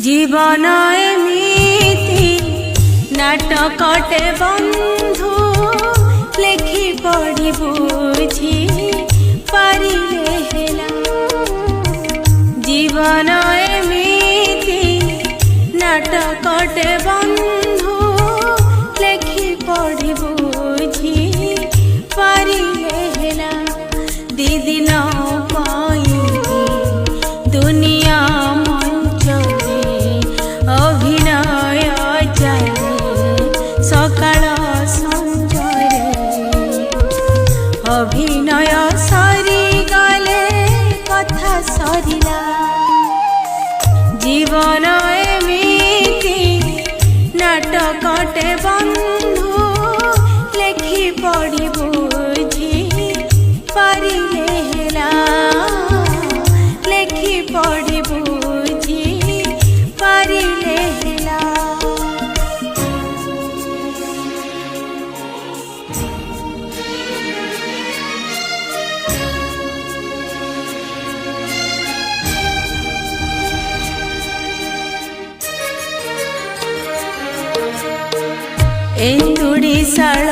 জীবন এমিতি নাটকটে বন্ধু লেখি পড়ি বুঝি পারিলে হেলা। জীবন এমিতি নাটকটে বন্ধু লেখি পড়ি বুঝি পারিলে হেলা। দিদিন পাই দুনিয়া মঞ্চরে অভিনয় চালে সকাল সঞ্জরে। অভিনয় সরি গলে কথা সরিলা। জীবন এমিতি নাটকটে বন্ধু লেখি পড়ি বুঝি পারিলে হেলা। লেখি পড়ি বুঝি পারিলে হেলা। ଏନ୍ଦୁଡ଼ି ଶାଳ